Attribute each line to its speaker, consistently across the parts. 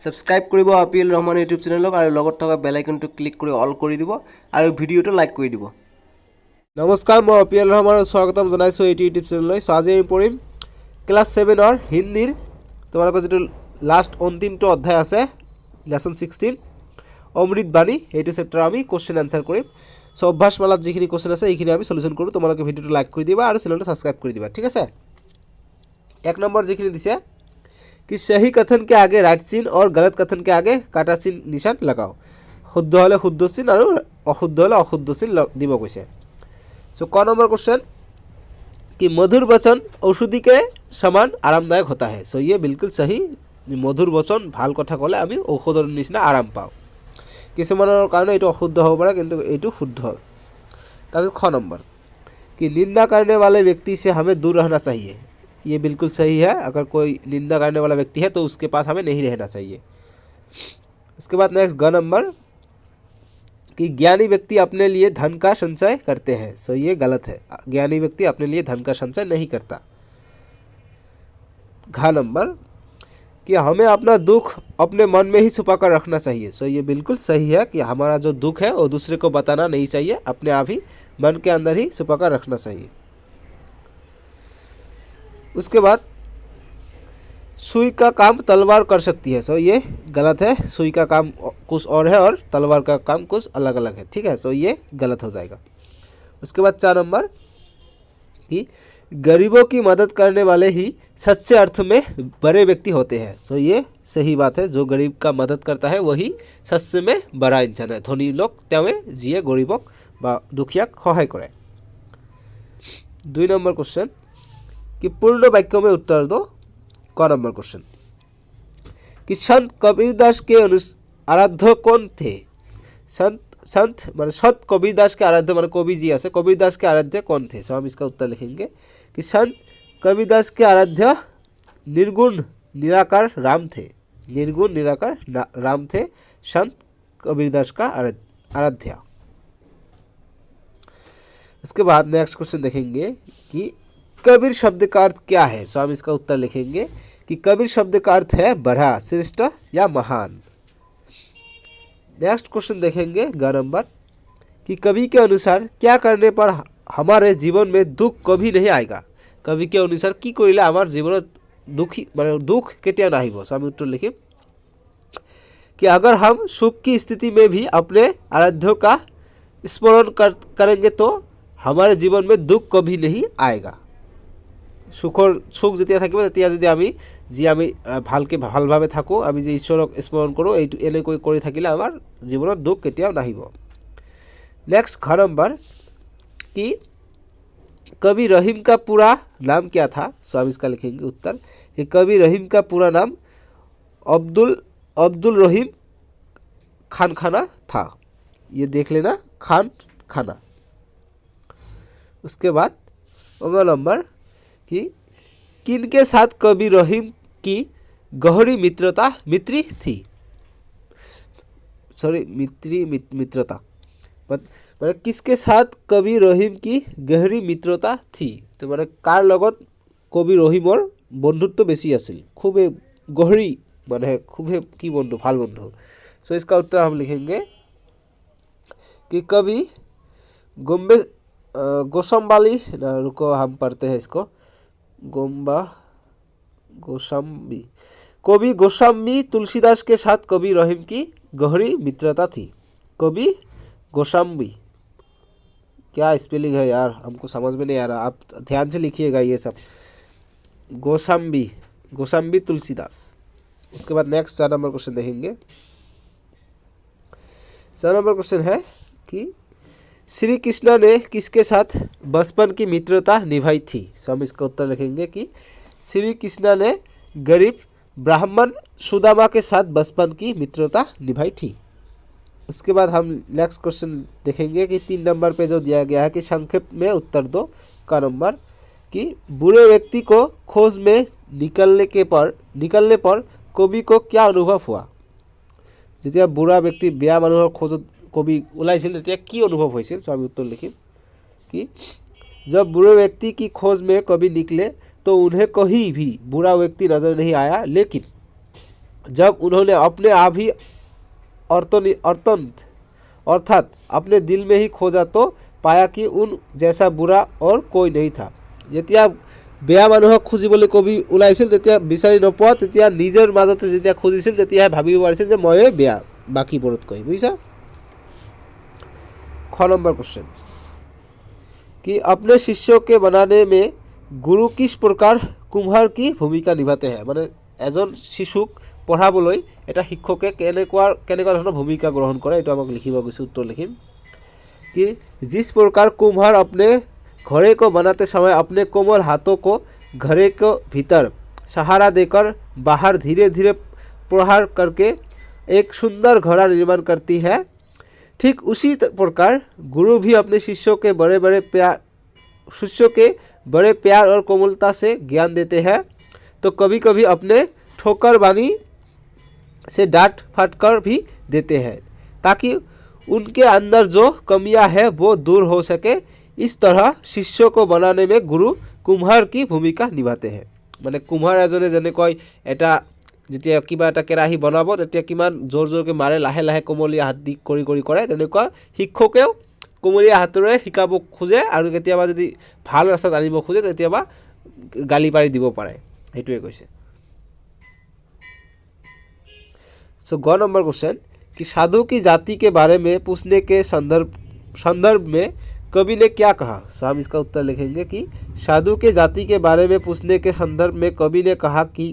Speaker 1: Subscribe কৰিব IPL Rahman YouTube চেনেলক আৰু লগত থকা বেল আইকনটো ক্লিক কৰি অল কৰি দিব আৰু ভিডিঅটো লাইক কৰি দিব।
Speaker 2: নমস্কাৰ, মই আপিএল ৰহমানৰ স্বাগতম জনাইছোঁ এইটো ইউটিউব চেনেললৈ। সো আজি আমি পঢ়িম ক্লাছ 7ৰ হিন্দীৰ তোমালোকৰ যিটো লাষ্ট অন্তিমটো অধ্যায় আছে লেসন 16 অমৃত বাণী, এইটো চেপ্টাৰ আমি কোশ্চেন আনসাৰ কৰিম। সো অভ্যাসমালাত যিখিনি কোশ্চেন আছে এইখিনি আমি সলিউশন কৰোঁ। তোমালোকে ভিডিঅটো লাইক কৰি দিবা আৰু চেনেলটো সাবস্ক্ৰাইব কৰি দিবা, ঠিক আছে। এক নম্বৰ যিখিনি দিছে कि सही कथन के आगे राइट चिन्ह और गलत कथन के आगे काटा चिन्ह निशान लगाओ। शुद्ध हले शुद्ध चिन्ह और अशुद्ध हले अशुद्ध चिन्ह দিব কৈছে। सो क नंबर क्वेश्चन कि मधुर वचन औषधि के समान आरामदायक होता है। सो ये बिल्कुल सही। मधुर वचन ভাল কথা ক'লে আমি ঔষধৰ নিচিনা আৰাম পাওঁ। কিছুমানৰ কাৰণে এইটো অশুদ্ধ হ'ব পাৰে কিন্তু এইটো শুদ্ধ। তাৰপিছত খ নম্বৰ कि निंदा करने वाले व्यक्ति से हमें दूर रहना चाहिए। ये बिल्कुल सही है। अगर कोई निंदा करने वाला व्यक्ति है तो उसके पास हमें नहीं रहना चाहिए। उसके बाद नेक्स्ट ग नंबर कि ज्ञानी व्यक्ति अपने लिए धन का संचय करते हैं। सो ये गलत है। ज्ञानी व्यक्ति अपने लिए धन का संचय नहीं करता। घ नंबर कि हमें अपना दुख अपने मन में ही छुपा कर रखना चाहिए। सो ये बिल्कुल सही है कि हमारा जो दुख है वो दूसरे को बताना नहीं चाहिए, अपने आप ही मन के अंदर ही छुपा कर रखना चाहिए। उसके बाद सुई का काम तलवार कर सकती है। सो ये गलत है। सुई का काम कुछ और है और तलवार का काम कुछ अलग अलग है, ठीक है। सो ये गलत हो जाएगा। उसके बाद 4 नंबर कि गरीबों की मदद करने वाले ही सच्चे अर्थ में बड़े व्यक्ति होते हैं। सो ये सही बात है। जो गरीब का मदद करता है वही सच्चे में बड़ा इंसान है। धनी लोग तेवे जिए गरीबक बा दुखियाक सहाय करे। 2 नंबर क्वेश्चन कि पूर्ण वाक्य में उत्तर दो। क नंबर क्वेश्चन कि संत कबीरदास के आराध्य कौन थे। संत माने सत कबीरदास के आराध्य माने कवि जी आसे, कबीरदास के आराध्य कौन थे। सो हम इसका उत्तर लिखेंगे कि संत कबीरदास के आराध्य निर्गुण निराकार राम थे। निर्गुण निराकार राम थे संत कबीरदास का आराध्य। इसके बाद नेक्स्ट क्वेश्चन देखेंगे कि कबीर शब्द का अर्थ क्या है। सो हम इसका उत्तर लिखेंगे कि कबीर शब्द का अर्थ है बड़ा, श्रेष्ठ या महान। नेक्स्ट क्वेश्चन देखेंगे ग नंबर कि कवि के अनुसार क्या करने पर हमारे जीवन में दुख कभी नहीं आएगा। कवि के अनुसार की करिले हमारे जीवन दुखी माने दुख केतिया ना आइबो। सो हम उत्तर लिखिम कि अगर हम सुख की स्थिति में भी अपने आराध्य का स्मरण करेंगे तो हमारे जीवन में दुख कभी नहीं आएगा। सुख যেতিয়া থাকিব তেতিয়া যদি আমি যি আমি ভালকে ভালভাৱে থাকো, আমি যে ঈশ্বৰক স্মৰণ কৰোঁ, এইটো এনেকৈ কৰি থাকিলে আমাৰ জীৱনত দুখ কেতিয়াও নাহিব। नेक्स्ट ख नंबर कि कवि रहीम का पूरा नाम क्या था। सो हम इसका लिखेंगे उत्तर कि कवि रहीम का पूरा नाम अब्दुल रहीम खान खाना था। ये देख लेना, खान खाना। उसके बाद 9 नंबर कि किनके साथ कवि रहीम की गहरी मित्रता माने किसके साथ कवि रहीम की गहरी मित्रता थी। तो माने कार लगत कवि रहीमर बंधुत्व बेसी आसिल, खूबे गहरी माने खूबे की बंधु, भाल बंधु। सो इसका उत्तर हम लिखेंगे कि कवि गोसम्बाली, रुको हम पढ़ते हैं इसको, कवि गोस्वामी तुलसीदास के साथ कवि रहीम की गहरी मित्रता थी। कवि गोस्वामी, क्या स्पेलिंग है यार, हमको समझ में नहीं आ रहा, आप ध्यान से लिखिएगा ये सब। गोस्वामी तुलसीदास। उसके बाद नेक्स्ट 4 नंबर क्वेश्चन देखेंगे। 4 नंबर क्वेश्चन है कि श्री कृष्ण ने किसके साथ बचपन की मित्रता निभाई थी। सो हम इसका उत्तर लिखेंगे कि श्री कृष्ण ने गरीब ब्राह्मण सुदामा के साथ बचपन की मित्रता निभाई थी। उसके बाद हम नेक्स्ट क्वेश्चन देखेंगे कि 3 नंबर पे जो दिया गया है कि संक्षेप में उत्तर दो। का नंबर कि बुरे व्यक्ति को खोज में निकलने पर कवि को क्या अनुभव हुआ। যেতিয়া बुरा व्यक्ति बेया মানুহৰ खोजत कवि ওলাইছিল তেতিয়া কি अनुभव হৈছিল। सो हम उत्तर लिखिम कि जब बुरे व्यक्ति की खोज में कवि निकले तो उन्हें कहीं भी बुरा व्यक्ति नजर नहीं आया, लेकिन जब उन्होंने अपने आप ही अर्थात अपने दिल में ही खोजा तो पाया कि उन जैसा बुरा और कोई नहीं था। যেতিয়া বেয়া মানুহক খুঁজিবলৈ কবি ওলাইছিল তেতিয়া বিচাৰি নোপোৱা, তেতিয়া নিজৰ মাজতে যেতিয়া খুজিছিল তেতিয়াহে ভাবিব পাৰিছিল যে ময়ে বেয়া বাকীবোৰতকৈ। বুজিছা? খ নম্বৰ क्वेश्चन कि अपने शिष्यों के बनाने में गुरु किस प्रकार कुम्हार की भूमिका निभाते हैं। মানে এজন শিশুক পঢ়াবলৈ এটা শিক্ষকে কেনেকুৱা ধৰণৰ ভূমিকা গ্ৰহণ কৰে এইটো আমাক লিখিব গৈছে। উত্তৰ লিখিম कि जिस प्रकार कुम्हार अपने घड़े को बनाते समय अपने कोमल हाथों को घड़े के भीतर सहारा देकर बाहर धीरे धीरे प्रहार करके एक सुंदर घड़ा निर्माण करती है, ठीक उसी प्रकार गुरु भी अपने शिष्यों के बड़े प्यार और कोमलता से ज्ञान देते हैं, तो कभी कभी अपने ठोकर बानी से डांट फटकार भी देते हैं ताकि उनके अंदर जो कमियां है वो दूर हो सके। इस तरह शिष्यों को बनाने में गुरु कुम्हार की भूमिका निभाते हैं। মানে কুম্হাৰ এজনে যেনেকৈ এটা যেতিয়া কিবা এটা কেৰাহী বনাব তেতিয়া কিমান জোৰ জোৰকৈ মাৰে, লাহে লাহে কোমলীয়া হাত দি কৰি কৰে, তেনেকুৱা শিক্ষকেও কোমলীয়া হাতেৰে শিকাব খোজে আৰু কেতিয়াবা যদি ভাল ৰাস্তাত আনিব খোজে তেতিয়াবা গালি পাৰি দিব পাৰে। সেইটোৱে কৈছে। सो ग नंबर क्वेश्चन कि साधु की जाति के बारे में पूछने के संदर्भ में कवि ने क्या कहा। सो हम इसका उत्तर लिखेंगे कि साधु के जाति के बारे में पूछने के संदर्भ में कवि ने कहा कि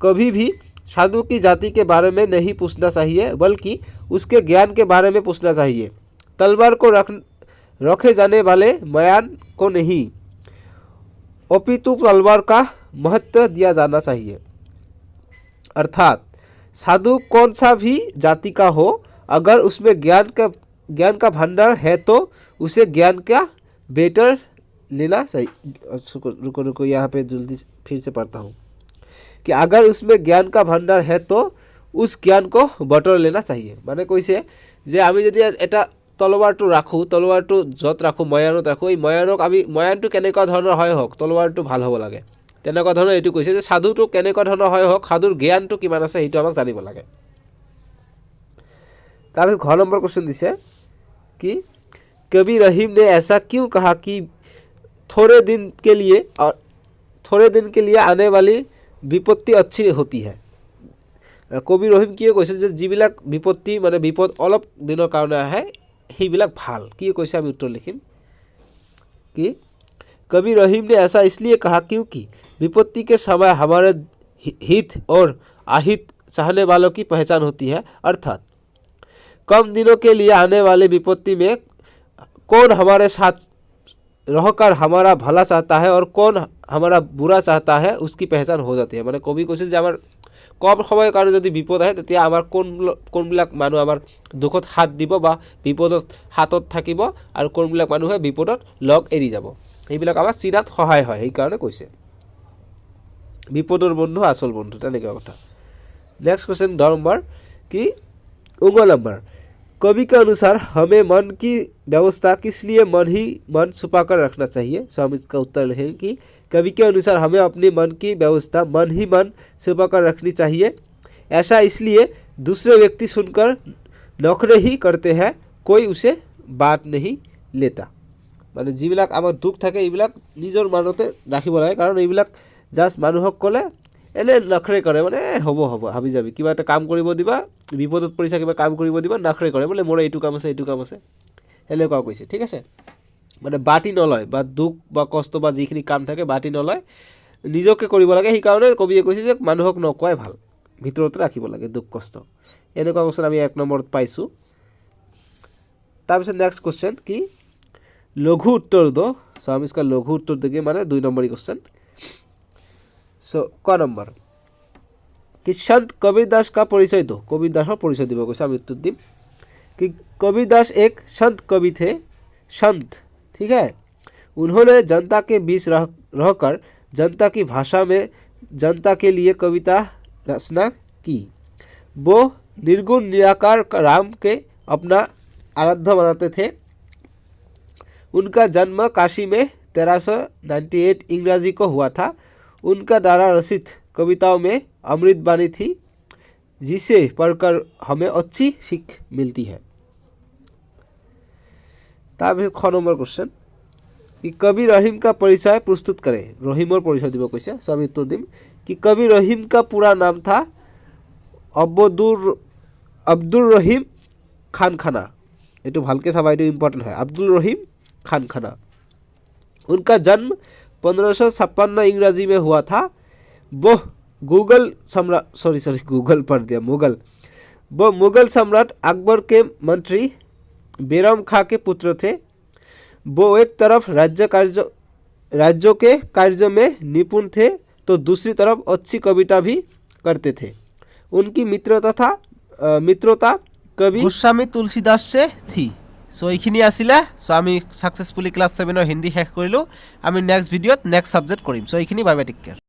Speaker 2: कभी भी साधु की जाति के बारे में नहीं पूछना चाहिए, बल्कि उसके ज्ञान के बारे में पूछना चाहिए। तलवार को रखे जाने वाले मयान को नहीं, अपितु तलवार का महत्व दिया जाना चाहिए। अर्थात साधु कौन सा भी जाति का हो, अगर उसमें ज्ञान का भंडार है तो उसे ज्ञान का बेटर लेना चाहिए। रुको यहाँ पे जल्दी फिर से पढ़ता हूँ कि अगर उसमें ज्ञान का भंडार है तो उस ज्ञान को बटर लेना चाहिए। মানে কৈছে যে আমি যদি এটা তলৱাৰটো ৰাখোঁ, তলৱাৰটো য'ত ৰাখোঁ ময়ানত ৰাখোঁ, এই ময়ানটো কেনেকুৱা ধৰণৰ হয় হওক তলৱাৰটো ভাল হ'ব লাগে। তেনেকুৱা ধৰণৰ এইটো কৈছে যে সাধুটো কেনেকুৱা ধৰণৰ হয় হওক সাধুৰ জ্ঞানটো কিমান আছে সেইটো আমাক জানিব লাগে। তাৰপিছত ঘ নম্বৰ क्वेश्चन দিছে कि कवि रहीम ने ऐसा क्यों कहा कि थोड़े दिन के लिए आने वाली विपत्ति अच्छी होती है। कवि रहीम किए কৈছে যে যিবিলাক বিপত্তি মানে বিপদ অলপ দিনৰ কাৰণে আহে সেইবিলাক ভাল। কি কৈছে আমি উত্তৰ লিখিম कि कवि रहीम ने ऐसा इसलिए कहा क्योंकि विपत्ति के समय हमारे हित और अहित चाहने वालों की पहचान होती है। अर्थात कम दिनों के लिए आने वाले विपत्ति में कौन हमारे साथ रहकर हमारा भला चाहता है और कौन हमारा बुरा चाहता है उसकी पहचान हो जाती है। মানে কবি কৈছিল যে আমাৰ কম সময়ৰ কাৰণে যদি বিপদ আহে তেতিয়া আমাৰ কোনবিলাক মানুহ আমাৰ দুখত হাত দিব বা বিপদত হাতত থাকিব আৰু কোনবিলাক মানুহে বিপদত লগ এৰি যাব, এইবিলাক আমাৰ চিনাত সহায় হয়। সেইকাৰণে কৈছে বিপদৰ বন্ধু আসল বন্ধু, তেনেকুৱা কথা। नेक्स्ट क्वेश्चन 10 नंबर कि उंगल नंबर कवि के अनुसार हमें मन की व्यवस्था किस लिए मन ही मन छुपा कर रखना चाहिए। सो हम इसका उत्तर लिखेंगे कि कवि के अनुसार हमें अपने मन की व्यवस्था मन ही मन छुपा कर रखनी चाहिए। ऐसा इसलिए दूसरे व्यक्ति सुनकर नखरे ही करते हैं, कोई उसे बात नहीं लेता। মানে যিবিলাক আমাৰ দুখ থাকে এইবিলাক নিজৰ মনতে ৰাখিব লাগে, কাৰণ এইবিলাক জাষ্ট মানুহক ক'লে এনে নখৰে কৰে, মানে হ'ব হাবি যাবি কিবা এটা কাম কৰিব দিবা, বিপদত পৰিছা কিবা কাম কৰিব দিবা নখৰে কৰে, বোলে মোৰ এইটো কাম আছে এনেকুৱা কৈছে। ঠিক আছে, মানে বাটি নলয় বা দুখ বা কষ্ট বা যিখিনি কাম থাকে বাটি নলয়, নিজকে কৰিব লাগে। সেইকাৰণে কবিয়ে কৈছে যে মানুহক নকয় ভাল, ভিতৰতে ৰাখিব লাগে দুখ কষ্ট। এনেকুৱা কোৱেশ্যন আমি 1 নম্বৰত পাইছোঁ। তাৰপিছত নেক্সট क्वेश्चन कि लघु उत्तर दो। सो हम इसका लघु उत्तर देंगे, माने 2 नंबर क्वेश्चन। सो क नंबर कि संत कबीरदास का परिचय दो। कबीरदास का परिचय দিব কৈছে, আমি उत्तर দিম कि कबीरदास एक संत कवि थे। संत, ठीक है, उन्होंने जनता के बीच रहकर जनता की भाषा में जनता के लिए कविता रचना की। वो निर्गुण निराकार राम के अपना आराध्य बनाते थे। उनका जन्म काशी में 1398 इंग्रजी को हुआ था। उनका द्वारा रचित कविताओं में अमृत बानी थी। जिसे पढ़कर हमें अच्छी सीख मिलती है। তাৰপিছত খ নম্বৰ কোশ্চেন कि कवि रहीम का परिचय प्रस्तुत करें। रहीमर परिचय দিব কৈছে। सो আমি উত্তৰ দিম कि कवि रहीम का पूरा नाम था अब्दुल रहीम खान खाना। ये भालके चाबा, ये इम्पर्टेन्ट है। अब्दुल रहीम खान खाना। उनका जन्म 1556 इंग्रजी में हुआ था। वो मुगल सम्राट अकबर के मंत्री बैरम खां के पुत्र थे। वो एक तरफ राज्यों के कार्य में निपुण थे तो दूसरी तरफ अच्छी कविता भी करते थे। उनकी मित्रता कवि गोस्वामी तुलसीदास से थी। सो এইখিনি আছিলে। সো আমি সাকসেসফুলি ক্লাস 7 হিন্দি শেষ কৰিলোঁ। আমি নেক্সট ভিডিঅ'ত নেক্সট সাবজেক্ট কৰিম। সো এইখিনি বাই বাই, টেক কেয়াৰ।